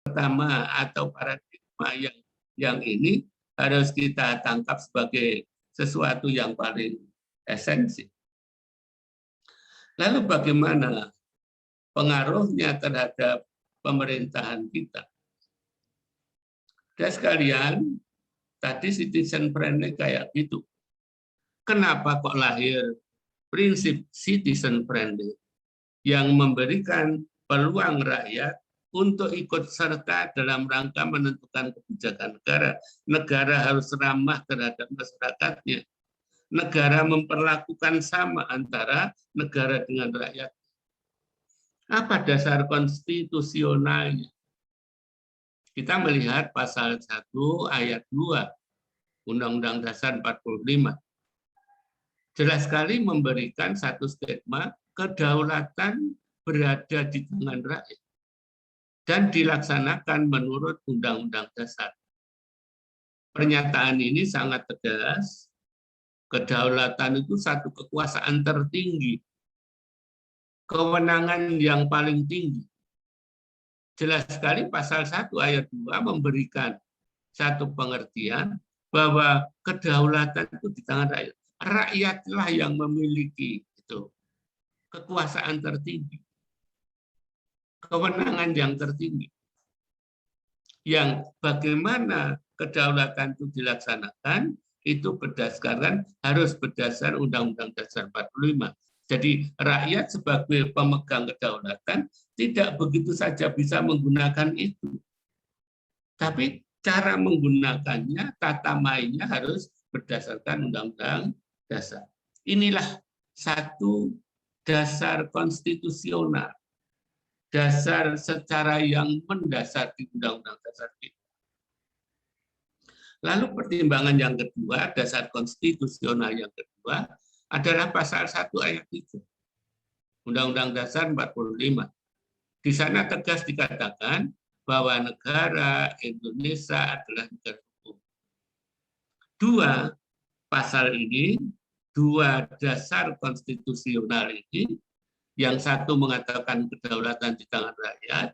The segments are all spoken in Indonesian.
pertama atau paradigma yang ini harus kita tangkap sebagai sesuatu yang paling esensial. Lalu bagaimana pengaruhnya terhadap pemerintahan kita? Dan sekalian, tadi citizen friendly kayak gitu. Kenapa kok lahir prinsip citizen friendly yang memberikan peluang rakyat untuk ikut serta dalam rangka menentukan kebijakan negara. Negara harus ramah terhadap masyarakatnya. Negara memperlakukan sama antara negara dengan rakyat. Apa dasar konstitusionalnya? Kita melihat pasal 1 ayat 2 Undang-Undang Dasar 45. Jelas sekali memberikan satu statement kedaulatan berada di tangan rakyat dan dilaksanakan menurut Undang-Undang Dasar. Pernyataan ini sangat tegas. Kedaulatan itu satu kekuasaan tertinggi, kewenangan yang paling tinggi. Jelas sekali pasal 1 ayat 2 memberikan satu pengertian bahwa kedaulatan itu di tangan rakyat. Rakyatlah yang memiliki itu kekuasaan tertinggi, kewenangan yang tertinggi. Yang bagaimana kedaulatan itu dilaksanakan itu harus berdasar Undang-Undang Dasar 45. Jadi rakyat sebagai pemegang kedaulatan tidak begitu saja bisa menggunakan itu. Tapi cara menggunakannya, tata mainnya harus berdasarkan Undang-Undang Dasar. Inilah satu dasar konstitusional, dasar secara yang mendasar di Undang-Undang Dasar kita. Lalu pertimbangan yang kedua, dasar konstitusional yang kedua, adalah pasal 1 ayat 3. Undang-Undang Dasar 45. Di sana tegas dikatakan bahwa negara Indonesia adalah negara hukum. Dua pasal ini, dua dasar konstitusional ini, yang satu mengatakan kedaulatan di tangan rakyat,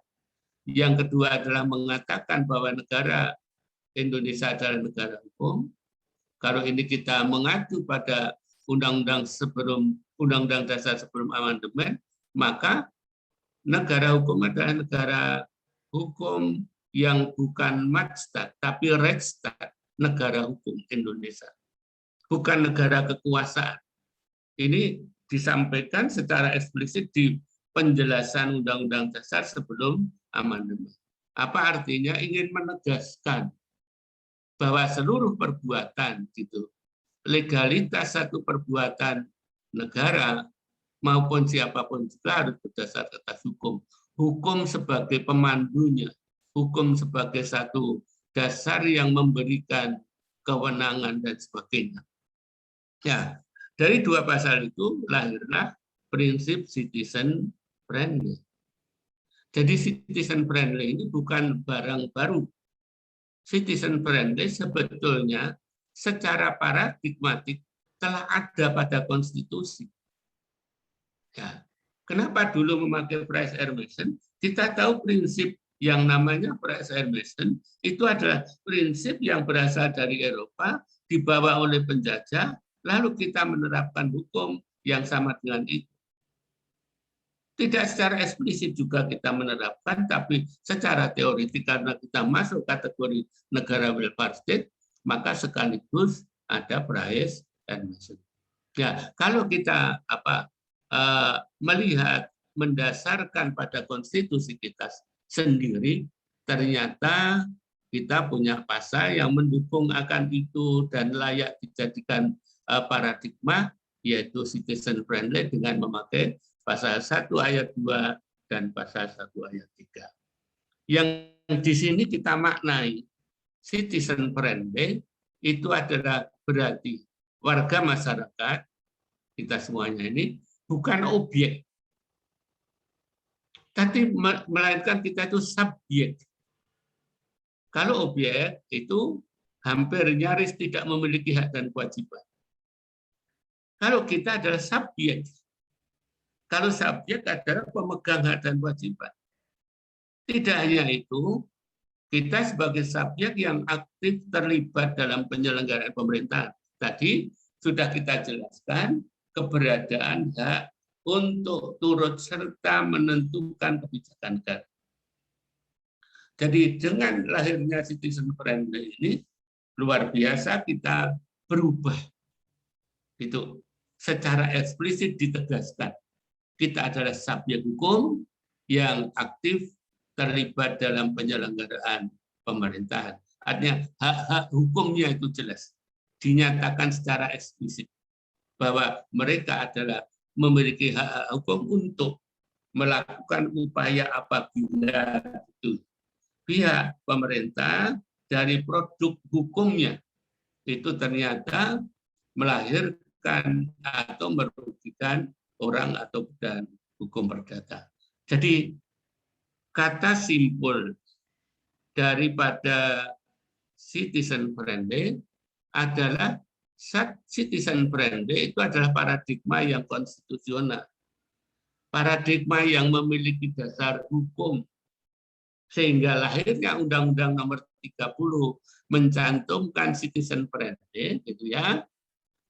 yang kedua adalah mengatakan bahwa negara Indonesia adalah negara hukum. Kalau ini kita mengacu pada undang-undang Dasar sebelum amandemen, maka negara hukum adalah negara hukum yang bukan Madstat, tapi Rechtsstaat, negara hukum Indonesia. Bukan negara kekuasaan. Ini disampaikan secara eksplisit di penjelasan Undang-Undang Dasar sebelum amandemen. Apa artinya? Ingin menegaskan bahwa seluruh perbuatan gitu, legalitas satu perbuatan negara maupun siapapun juga harus berdasar atas hukum. Hukum sebagai pemandunya, hukum sebagai satu dasar yang memberikan kewenangan dan sebagainya. Ya, dari dua pasal itu lahirlah prinsip citizen friendly. Jadi citizen friendly ini bukan barang baru. Citizen friendly sebetulnya secara paradigmatik telah ada pada konstitusi. Ya. Kenapa dulu memakai Price Air Mason? Kita tahu prinsip yang namanya Price Air Mason itu adalah prinsip yang berasal dari Eropa, dibawa oleh penjajah, lalu kita menerapkan hukum yang sama dengan itu. Tidak secara eksplisit juga kita menerapkan, tapi secara teoritik karena kita masuk kategori negara welfare state, maka sekaligus ada Price and Mason. Ya, kalau kita melihat mendasarkan pada konstitusi kita sendiri, ternyata kita punya pasal yang mendukung akan itu dan layak dijadikan paradigma, yaitu citizen friendly dengan memakai pasal 1 ayat 2 dan pasal 1 ayat 3. Yang di sini kita maknai citizen friendly itu adalah berarti warga masyarakat kita semuanya ini bukan objek, tapi melainkan kita itu subjek. Kalau objek itu hampir nyaris tidak memiliki hak dan kewajiban. Kalau kita adalah subjek, kalau subjek adalah pemegang hak dan kewajiban. Tidak hanya itu, Kita sebagai subjek yang aktif terlibat dalam penyelenggaraan pemerintahan. Tadi sudah kita jelaskan keberadaan hak untuk turut serta menentukan kebijakan negara. Jadi dengan lahirnya citizen friendly ini luar biasa kita berubah. Itu secara eksplisit ditegaskan. Kita adalah subjek hukum yang aktif terlibat dalam penyelenggaraan pemerintahan. Artinya hak-hak hukumnya itu jelas. Dinyatakan secara eksplisit bahwa mereka adalah memiliki hak-hak hukum untuk melakukan upaya apabila itu pihak pemerintah dari produk hukumnya itu ternyata melahirkan atau merugikan orang atau dan hukum perdata. Jadi kata simpul daripada citizen friendly adalah citizen friendly itu adalah paradigma yang konstitusional. Paradigma yang memiliki dasar hukum. Sehingga lahirnya Undang-Undang Nomor 30 mencantumkan citizen friendly gitu ya.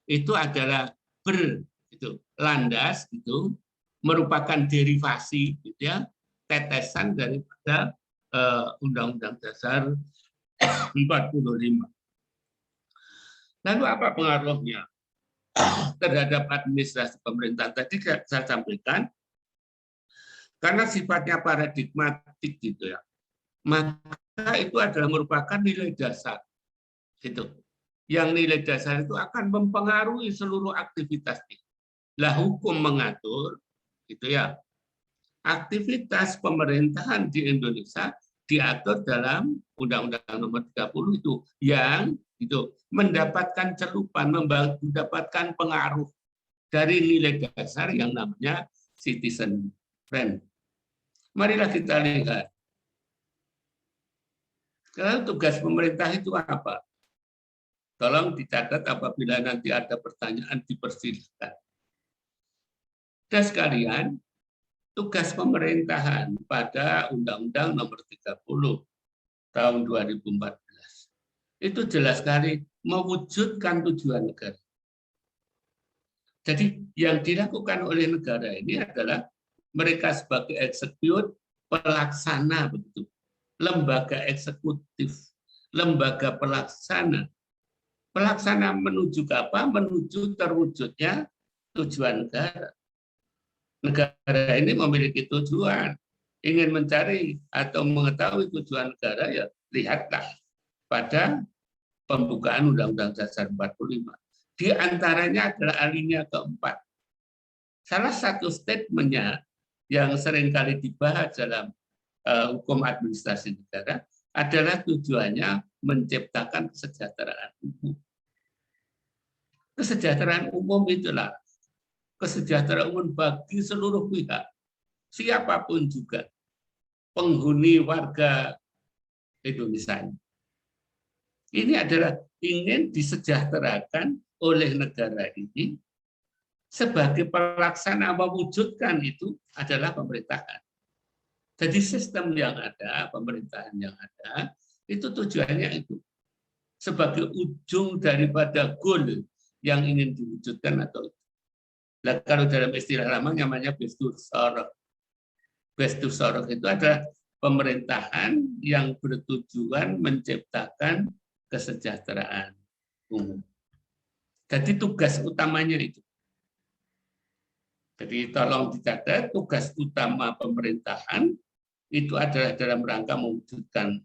Itu adalah berlandas gitu, merupakan derivasi gitu ya, tetesan daripada Undang-Undang Dasar 45. Lalu apa pengaruhnya terhadap administrasi pemerintahan? Tadi saya sampaikan, karena sifatnya paradigmatik gitu ya, maka itu adalah merupakan nilai dasar. Gitu. Yang nilai dasar itu akan mempengaruhi seluruh aktivitas. Lah hukum mengatur, gitu ya, aktivitas pemerintahan di Indonesia diatur dalam Undang-Undang Nomor 30 itu yang itu mendapatkan celupan, mendapatkan pengaruh dari nilai dasar yang namanya citizen friend. Marilah kita lihat. Kalau tugas pemerintah itu apa? Tolong dicatat apabila nanti ada pertanyaan dipersilahkan. Dan sekalian, tugas pemerintahan pada Undang-Undang Nomor 30 tahun 2014 itu jelas sekali mewujudkan tujuan negara. Jadi yang dilakukan oleh negara ini adalah mereka sebagai eksekutif, pelaksana begitu, lembaga eksekutif, lembaga pelaksana. Pelaksana menuju ke apa? Menuju terwujudnya tujuan negara. Negara ini memiliki tujuan, ingin mencari atau mengetahui tujuan negara, ya lihatlah pada pembukaan Undang-Undang Dasar 45. Di antaranya adalah alinea keempat. Salah satu statementnya yang seringkali dibahas dalam hukum administrasi negara adalah tujuannya menciptakan kesejahteraan umum. Kesejahteraan umum itulah kesejahteraan umum bagi seluruh pihak, siapapun juga penghuni warga Indonesia. Ini adalah ingin disejahterakan oleh negara ini sebagai pelaksana, mewujudkan itu adalah pemerintahan. Jadi sistem yang ada, pemerintahan yang ada, itu tujuannya itu sebagai ujung daripada goal yang ingin diwujudkan atau nah, kalau dalam istilah lama namanya Bestursorok. Bestursorok itu adalah pemerintahan yang bertujuan menciptakan kesejahteraan umum. Jadi tugas utamanya itu. Jadi tolong dicatat, tugas utama pemerintahan itu adalah dalam rangka mewujudkan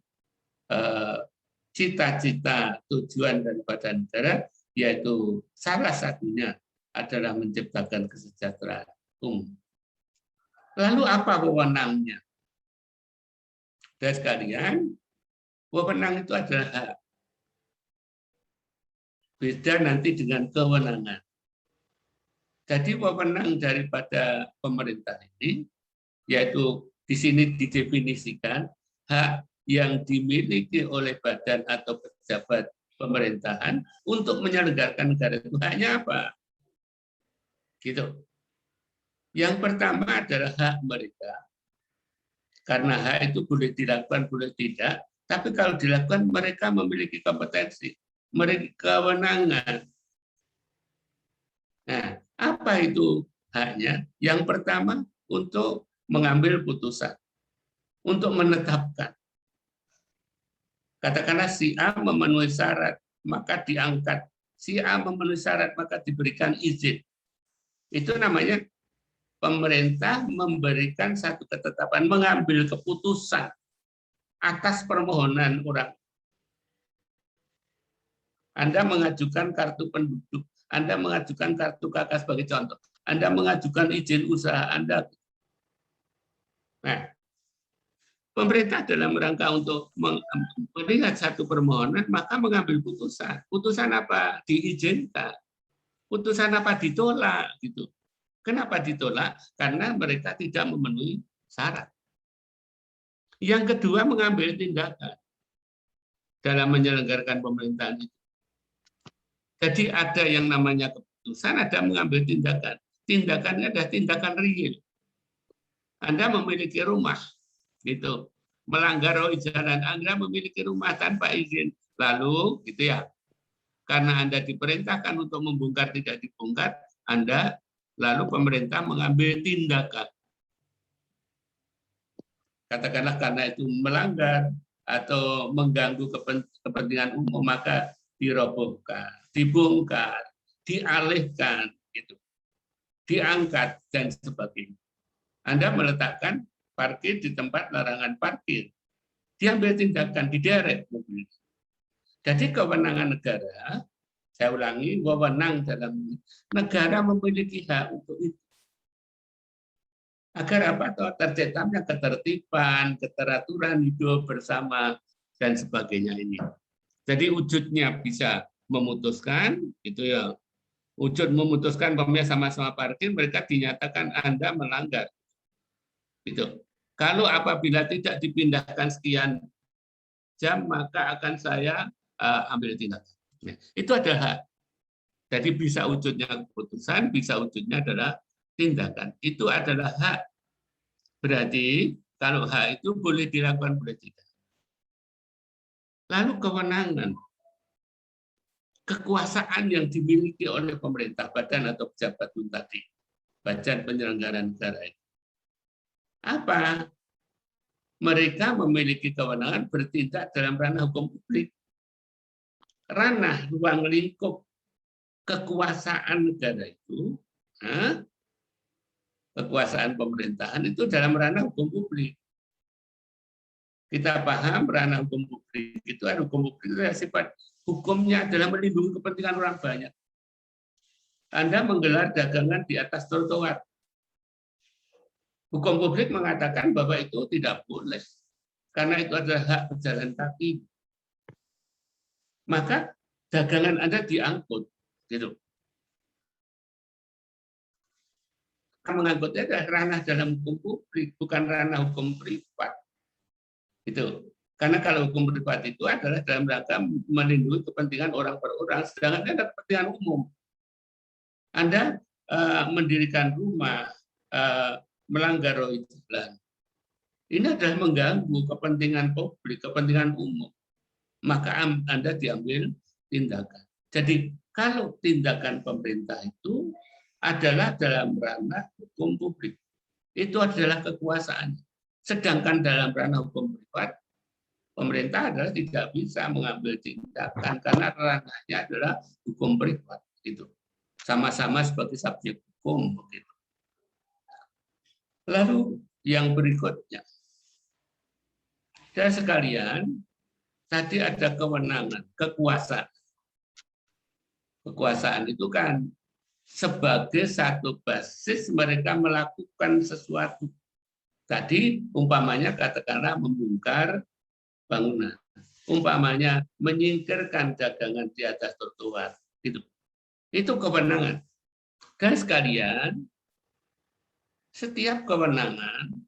cita-cita tujuan daripada negara, yaitu salah satunya adalah menciptakan kesejahteraan umum. Lalu apa wewenangnya? Dan sekalian, wewenang itu adalah hak. Beda nanti dengan kewenangan. Jadi wewenang daripada pemerintah ini, yaitu di sini didefinisikan hak yang dimiliki oleh badan atau pejabat pemerintahan untuk menyelenggarakan negara itu hanya apa? Gitu. Yang pertama adalah hak mereka. Karena hak itu boleh dilakukan, boleh tidak, Tapi kalau dilakukan, mereka memiliki kompetensi, memiliki kewenangan. Nah, apa itu haknya? Yang pertama, untuk mengambil putusan, untuk menetapkan. Katakanlah si A memenuhi syarat, maka diangkat. Si A memenuhi syarat, maka diberikan izin. Itu namanya pemerintah memberikan satu ketetapan, mengambil keputusan atas permohonan orang. Anda mengajukan kartu penduduk, Anda mengajukan kartu KK sebagai contoh, Anda mengajukan izin usaha Anda. Nah, pemerintah dalam rangka untuk melihat satu permohonan, maka mengambil putusan. Putusan apa? Diizinkan. Putusan apa? Ditolak. Gitu. Kenapa ditolak? Karena mereka tidak memenuhi syarat. Yang kedua, mengambil tindakan dalam menyelenggarakan pemerintahan itu. Jadi ada yang namanya keputusan, ada mengambil tindakan. Tindakannya adalah tindakan real. Anda memiliki rumah, gitu, melanggar jalan, Anda memiliki rumah tanpa izin, lalu, gitu ya, karena Anda diperintahkan untuk membongkar tidak dibongkar, Anda lalu pemerintah mengambil tindakan. Katakanlah karena itu melanggar atau mengganggu kepentingan umum, maka dirobohkan, dibongkar, dialihkan, gitu, diangkat dan sebagainya. Anda meletakkan parkir di tempat larangan parkir, diambil tindakan, diderek mobil. Jadi kewenangan negara, saya ulangi, wewenang dalam negara memiliki hak untuk itu. Agar apa? Terciptanya ketertiban, keteraturan hidup bersama dan sebagainya ini. Jadi wujudnya bisa memutuskan, itu ya. Wujud memutuskan bahwa sama-sama parkir, mereka dinyatakan Anda melanggar. Gitu. Kalau apabila tidak dipindahkan sekian jam, maka akan saya ambil tindakan. Itu ada hak. Jadi bisa wujudnya keputusan, bisa wujudnya adalah tindakan. Itu adalah hak. Berarti kalau hak itu boleh dilakukan, boleh tidak. Lalu kewenangan, kekuasaan yang dimiliki oleh pemerintah, badan atau pejabat tadi, badan penyelenggaraan negara itu. Apa? Mereka memiliki kewenangan bertindak dalam ranah hukum publik. Ranah ruang lingkup kekuasaan negara itu, kekuasaan pemerintahan itu dalam ranah hukum publik. Kita paham ranah hukum publik itu ada hukum publik itu sifat hukumnya adalah melindungi kepentingan orang banyak. Anda menggelar dagangan di atas trotoar. Hukum publik mengatakan bahwa itu tidak boleh, karena itu adalah hak pejalan kaki. Maka dagangan Anda diangkut, gitu. Mengangkutnya adalah ranah dalam hukum publik, bukan ranah hukum privat. Gitu. Karena kalau hukum privat itu adalah dalam rangka melindungi kepentingan orang per orang, sedangkan ada kepentingan umum. Anda mendirikan rumah, melanggar jalan. Ini adalah mengganggu kepentingan publik, kepentingan umum. Maka Anda diambil tindakan. Jadi kalau tindakan pemerintah itu adalah dalam ranah hukum publik, itu adalah kekuasaan. Sedangkan dalam ranah hukum privat, pemerintah adalah tidak bisa mengambil tindakan karena ranahnya adalah hukum privat. Itu sama-sama sebagai subjek hukum begitu. Lalu yang berikutnya, dan sekalian, tadi ada kewenangan, kekuasaan. Kekuasaan itu kan sebagai satu basis mereka melakukan sesuatu. Tadi umpamanya katakanlah membongkar bangunan, umpamanya menyingkirkan dagangan di atas trotoar. Itu kewenangan. Dan sekalian, setiap kewenangan,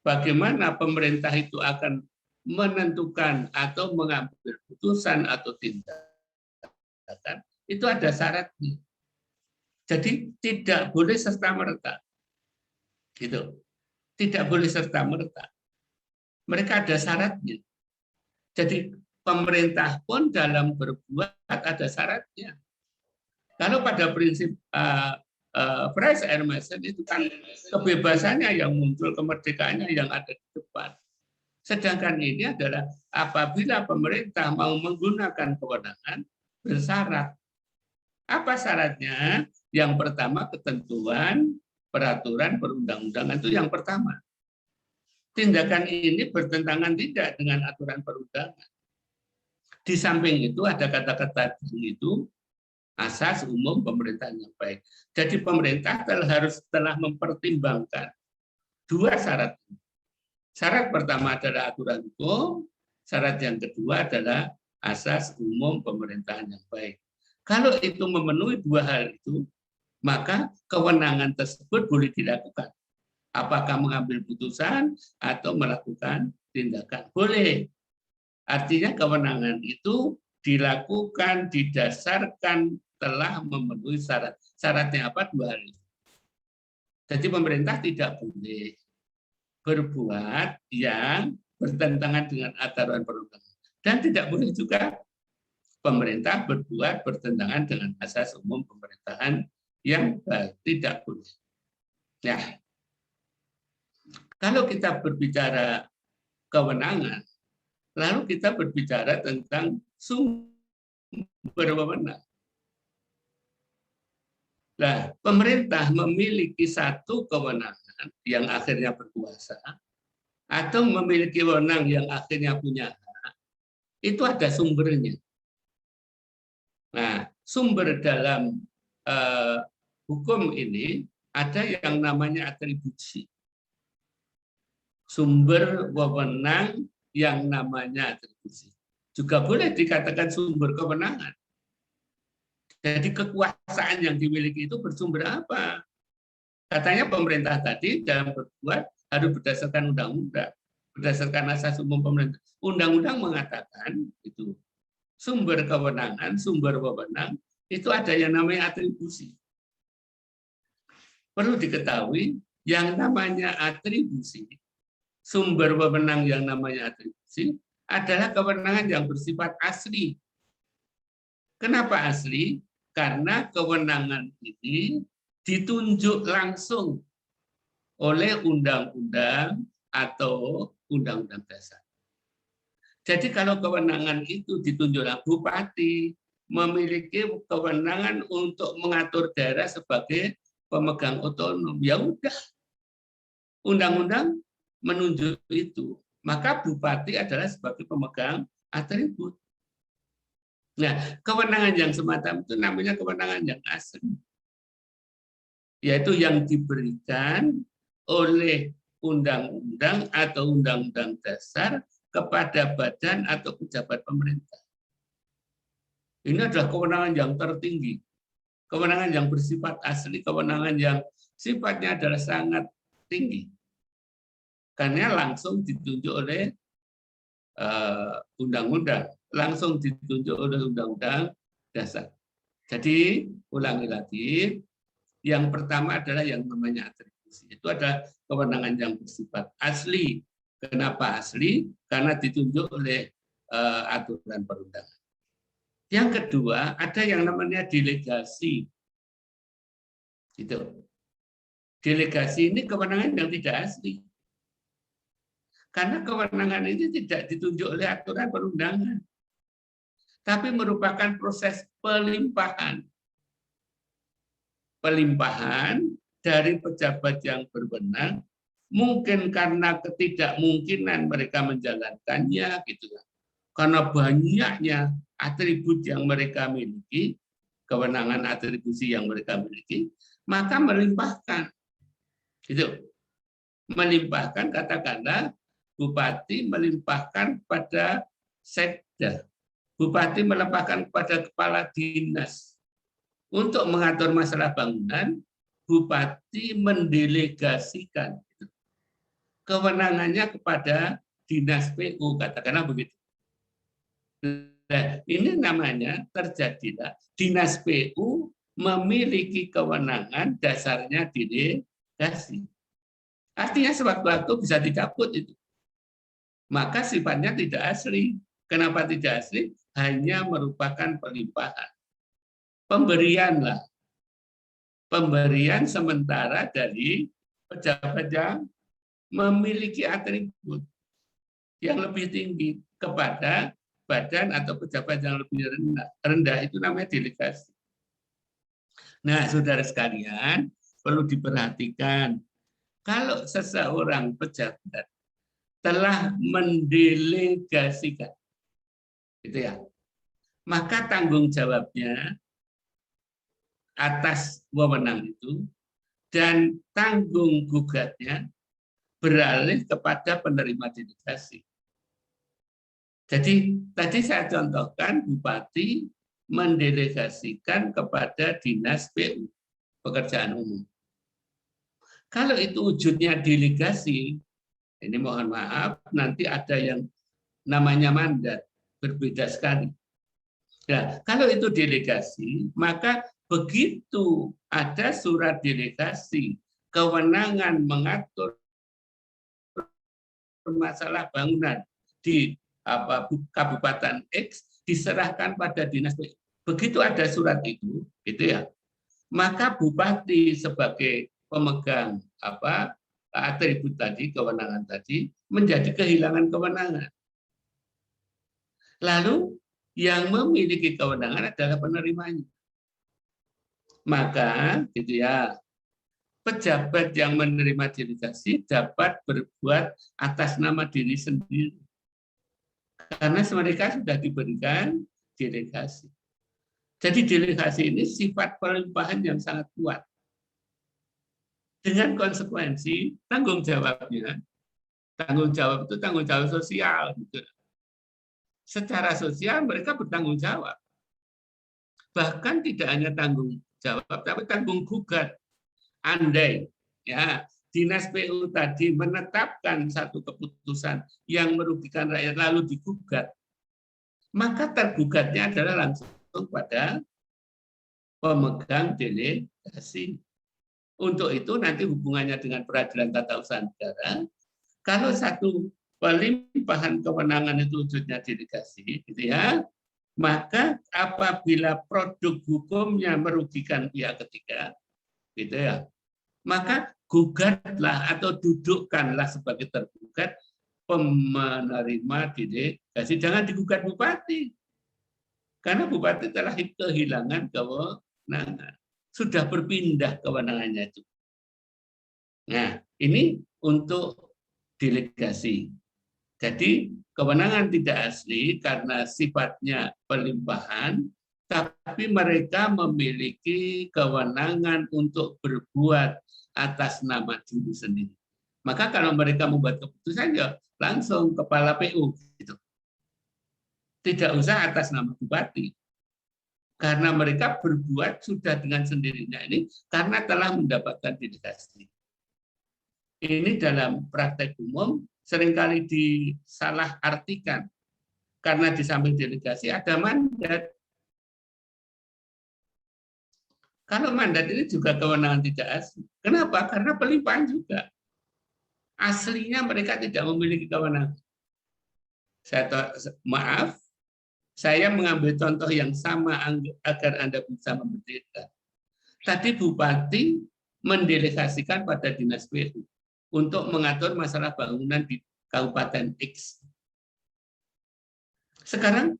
bagaimana pemerintah itu akan menentukan atau mengambil putusan atau tindakan, itu ada syaratnya. Jadi tidak boleh serta-merta. Gitu. Tidak boleh serta-merta. Mereka ada syaratnya. Jadi pemerintah pun dalam berbuat ada syaratnya. Kalau pada prinsip Fresh Air Mason itu kan kebebasannya yang muncul, kemerdekaannya yang ada di depan. Sedangkan ini adalah apabila pemerintah mau menggunakan kewenangan bersyarat. Apa syaratnya? Yang pertama ketentuan peraturan perundang-undangan itu yang pertama. Tindakan ini bertentangan tidak dengan aturan perundangan. Di samping itu ada kata-kata itu asas umum pemerintahan yang baik. Jadi pemerintah harus telah mempertimbangkan dua syarat. Syarat pertama adalah aturan hukum, syarat yang kedua adalah asas umum pemerintahan yang baik. Kalau itu memenuhi dua hal itu, maka kewenangan tersebut boleh dilakukan. Apakah mengambil putusan atau melakukan tindakan? Boleh. Artinya kewenangan itu dilakukan didasarkan telah memenuhi syarat. Syaratnya apa? Dua hal itu. Jadi pemerintah tidak boleh berbuat yang bertentangan dengan aturan perundang-undangan. Dan tidak boleh juga pemerintah berbuat bertentangan dengan asas umum pemerintahan yang baik. Tidak boleh. Nah, kalau kita berbicara kewenangan, lalu kita berbicara tentang sumber wewenang. Nah, pemerintah memiliki satu kewenangan yang akhirnya berkuasa, atau memiliki wewenang yang akhirnya punya hak, itu ada sumbernya. Nah, sumber dalam hukum ini ada yang namanya atribusi. Sumber wewenang yang namanya atribusi. Juga boleh dikatakan sumber kewenangan. Jadi kekuasaan yang dimiliki itu bersumber apa? Katanya pemerintah tadi dalam berbuat harus berdasarkan undang-undang, berdasarkan asas umum pemerintah. Undang-undang mengatakan itu sumber kewenangan, sumber wewenang itu ada yang namanya atribusi. Perlu diketahui yang namanya atribusi, sumber wewenang yang namanya atribusi adalah kewenangan yang bersifat asli. Kenapa asli? Karena kewenangan ini ditunjuk langsung oleh undang-undang atau undang-undang dasar. Jadi kalau kewenangan itu ditunjuk oleh bupati, memiliki kewenangan untuk mengatur daerah sebagai pemegang otonom, ya udah. Undang-undang menunjuk itu, maka bupati adalah sebagai pemegang atribut. Nah, kewenangan yang semacam itu namanya kewenangan yang asli, yaitu yang diberikan oleh undang-undang atau undang-undang dasar kepada badan atau pejabat pemerintah. Ini adalah kewenangan yang tertinggi, kewenangan yang bersifat asli, kewenangan yang sifatnya adalah sangat tinggi, karena langsung ditunjuk oleh undang-undang, langsung ditunjuk oleh undang-undang dasar. Jadi ulangi lagi, yang pertama adalah yang namanya atribusi. Itu adalah kewenangan yang bersifat asli. Kenapa asli? Karena ditunjuk oleh aturan perundangan. Yang kedua, ada yang namanya delegasi. Gitu. Delegasi ini kewenangan yang tidak asli. Karena kewenangan ini tidak ditunjuk oleh aturan perundangan, tapi merupakan proses pelimpahan. Pelimpahan dari pejabat yang berwenang, mungkin karena ketidakmungkinan mereka menjalankannya, gitu kan. Karena banyaknya atribut yang mereka miliki, kewenangan atribusi yang mereka miliki, maka melimpahkan. Gitu. Melimpahkan, katakanlah, bupati melimpahkan pada sekda, bupati melimpahkan kepada kepala dinas untuk mengatur masalah bangunan. Bupati mendelegasikan kewenangannya kepada dinas PU, katakanlah begitu. Nah, ini namanya terjadilah dinas PU memiliki kewenangan dasarnya delegasi. Artinya sewaktu-waktu bisa dicabut itu. Maka sifatnya tidak asli. Kenapa tidak asli? Hanya merupakan pelimpahan. Pemberian sementara dari pejabat yang memiliki atribut yang lebih tinggi kepada badan atau pejabat yang lebih rendah itu namanya delegasi. Nah, saudara sekalian, perlu diperhatikan kalau seseorang pejabat telah mendelegasikan, gitu ya, maka tanggung jawabnya atas wewenang itu dan tanggung gugatnya beralih kepada penerima delegasi. Jadi tadi saya contohkan bupati mendelegasikan kepada dinas PU, pekerjaan umum. Kalau itu wujudnya delegasi, ini mohon maaf, nanti ada yang namanya mandat, berbeda sekali. Nah, kalau itu delegasi, maka begitu ada surat delegasi, kewenangan mengatur masalah bangunan di Kabupaten X diserahkan pada dinas PU. Begitu ada surat itu, gitu ya, maka bupati sebagai pemegang atribut tadi, kewenangan tadi, menjadi kehilangan kewenangan. Lalu yang memiliki kewenangan adalah penerimanya. Maka, gitu ya, pejabat yang menerima delegasi dapat berbuat atas nama diri sendiri. Karena mereka sudah diberikan delegasi. Jadi delegasi ini sifat pelimpahan yang sangat kuat. Dengan konsekuensi tanggung jawabnya, tanggung jawab itu tanggung jawab sosial. Gitu. Secara sosial mereka bertanggung jawab. Bahkan tidak hanya tanggung jawab, tapi tanggung gugat. Andai ya dinas PU tadi menetapkan satu keputusan yang merugikan rakyat lalu digugat, maka tergugatnya adalah langsung pada pemegang delegasi. Untuk itu nanti hubungannya dengan peradilan tata usaha negara, kalau satu pelimpahan kewenangan itu wujudnya delegasi, gitu ya, maka apabila produk hukumnya merugikan pihak ketiga, gitu ya, maka gugatlah atau dudukkanlah sebagai tergugat penerima delegasi. Jangan digugat bupati. Karena bupati telah kehilangan kewenangan. Sudah berpindah kewenangannya itu. Nah, ini untuk delegasi. Jadi kewenangan tidak asli karena sifatnya pelimpahan, tapi mereka memiliki kewenangan untuk berbuat atas nama diri sendiri. Maka kalau mereka membuat keputusan, ya langsung kepala PU. Gitu. Tidak usah atas nama bupati. Karena mereka berbuat sudah dengan sendirinya ini karena telah mendapatkan delegasi. Ini dalam praktek umum seringkali disalahartikan. Karena di samping delegasi ada mandat. Kalau mandat ini juga kewenangan tidak asli. Kenapa? Karena pelimpahan juga. Aslinya mereka tidak memiliki kewenangan. Maaf, saya mengambil contoh yang sama agar Anda bisa membedakan. Tadi bupati mendelegasikan pada dinas PU untuk mengatur masalah bangunan di Kabupaten X. Sekarang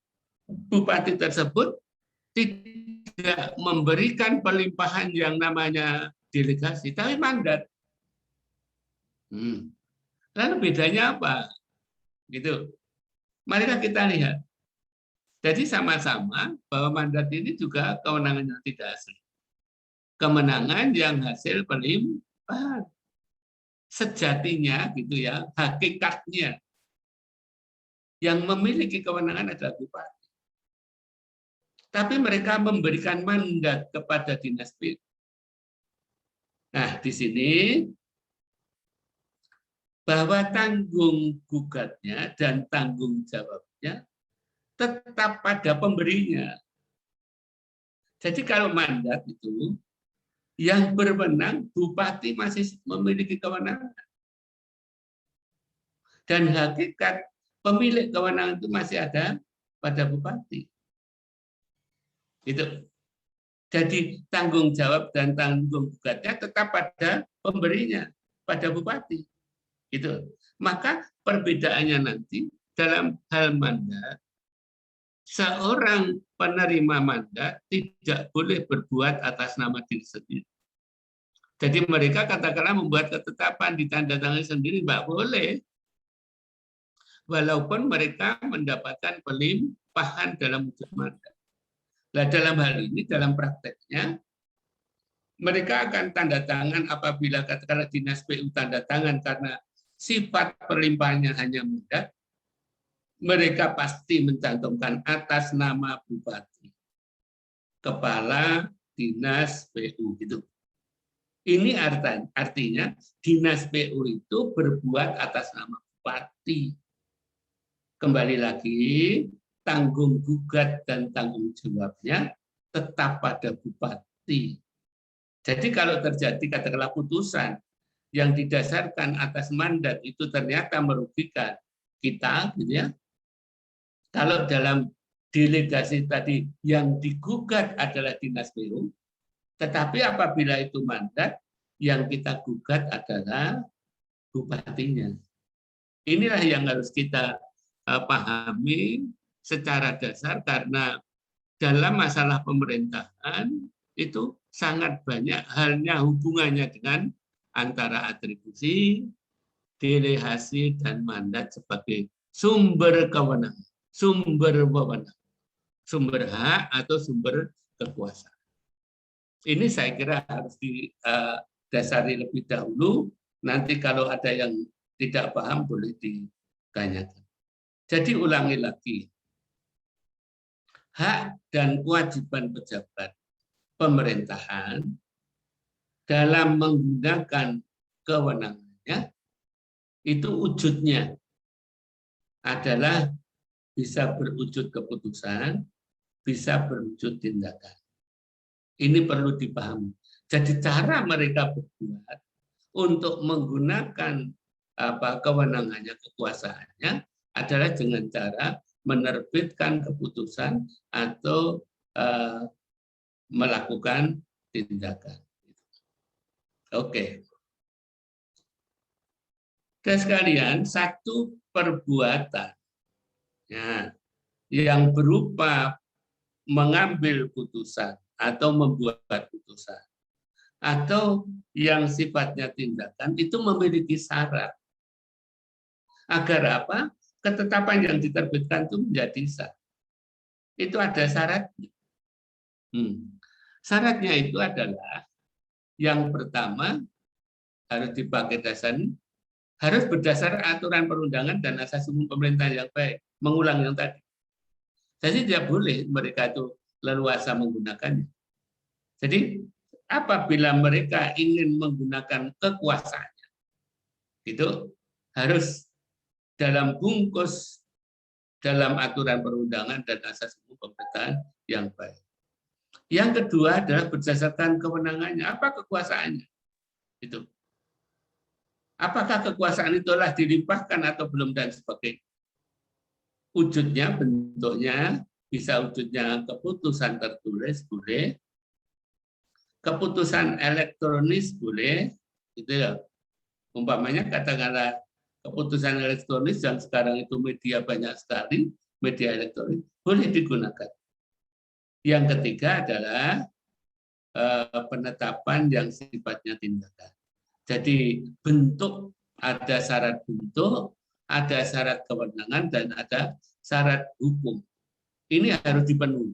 bupati tersebut tidak memberikan pelimpahan yang namanya delegasi, tapi mandat. Lalu bedanya apa? Gitu. Mari kita lihat. Jadi sama-sama bahwa mandat ini juga kewenangan yang tidak asli. Kemenangan yang hasil pelimpahan. Sejatinya gitu ya, hakikatnya yang memiliki kewenangan adalah bupati. Tapi mereka memberikan mandat kepada dinas PU. Nah, di sini bahwa tanggung gugatnya dan tanggung jawabnya tetap pada pemberinya. Jadi kalau mandat itu yang berwenang bupati masih memiliki kewenangan. Dan hakikat pemilik kewenangan itu masih ada pada bupati. Itu. Jadi tanggung jawab dan tanggung gugatnya tetap pada pemberinya, pada bupati. Itu. Maka perbedaannya nanti dalam hal mandat, seorang penerima mandat tidak boleh berbuat atas nama diri sendiri. Jadi mereka katakanlah membuat ketetapan ditandatangani sendiri, nggak boleh. Walaupun mereka mendapatkan pelimpahan dalam wujud mandat. Nah, dalam hal ini, dalam prakteknya, mereka akan tanda tangan apabila katakanlah dinas PU tanda tangan karena sifat perlimpahannya hanya mandat, mereka pasti mencantumkan atas nama bupati, kepala dinas PU gitu. Ini artinya dinas PU itu berbuat atas nama bupati. Kembali lagi, tanggung gugat dan tanggung jawabnya tetap pada bupati. Jadi kalau terjadi katakanlah putusan yang didasarkan atas mandat itu ternyata merugikan kita, gitu ya. Kalau dalam delegasi tadi yang digugat adalah dinas PU, tetapi apabila itu mandat, yang kita gugat adalah bupatinya. Inilah yang harus kita pahami secara dasar karena dalam masalah pemerintahan itu sangat banyak halnya hubungannya dengan antara atribusi, delegasi, dan mandat sebagai sumber kewenangan, sumber wewenang, sumber hak atau sumber kekuasaan. Ini saya kira harus didasari lebih dahulu. Nanti kalau ada yang tidak paham boleh ditanyakan. Jadi ulangi lagi, hak dan kewajiban pejabat pemerintahan dalam menggunakan kewenangannya itu wujudnya adalah bisa berwujud keputusan, bisa berwujud tindakan. Ini perlu dipahami. Jadi cara mereka berbuat untuk menggunakan kewenangannya, kekuasaannya adalah dengan cara menerbitkan keputusan atau melakukan tindakan. Oke. Dan sekalian, satu perbuatan yang berupa mengambil putusan atau membuat putusan atau yang sifatnya tindakan itu memiliki syarat. Agar apa? Ketetapan yang diterbitkan itu menjadi sah. Itu ada syaratnya. Syaratnya itu adalah yang pertama harus dipakai dasar, harus berdasar aturan perundangan dan asas umum pemerintahan yang baik. Mengulang yang tadi. Jadi tidak boleh mereka itu leluasa menggunakannya. Jadi apabila mereka ingin menggunakan kekuasaannya, itu harus dalam bungkus dalam aturan perundangan dan asas umum pemerintahan yang baik. Yang kedua adalah berdasarkan kewenangannya. Apa kekuasaannya? Itu. Apakah kekuasaan itu telah dilimpahkan atau belum dan sebagainya. Wujudnya, bentuknya, bisa wujudnya keputusan tertulis, boleh. Keputusan elektronis, boleh. Gitu ya. Umpamanya katakanlah keputusan elektronis yang sekarang itu media banyak sekali, media elektronik, boleh digunakan. Yang ketiga adalah penetapan yang sifatnya tindakan. Jadi bentuk, ada syarat bentuk, ada syarat kewenangan, dan ada syarat hukum. Ini harus dipenuhi.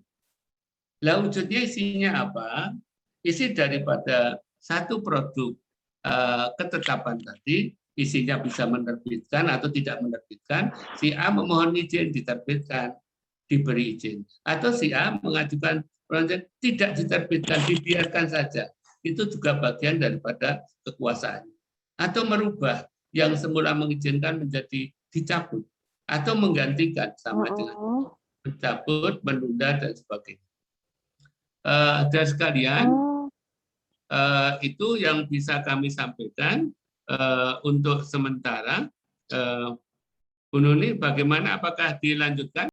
Lah wujudnya isinya apa? Isi daripada satu produk ketetapan tadi, isinya bisa menerbitkan atau tidak menerbitkan, si A memohon izin diterbitkan, diberi izin. Atau si A mengajukan permohonan tidak diterbitkan, dibiarkan saja. Itu juga bagian daripada kekuasaan. Atau merubah yang semula mengizinkan menjadi dicabut. Atau menggantikan sama dengan mencabut, menunda, dan sebagainya. Dan sekalian, itu yang bisa kami sampaikan untuk sementara. Bu Nuni, bagaimana? Apakah dilanjutkan?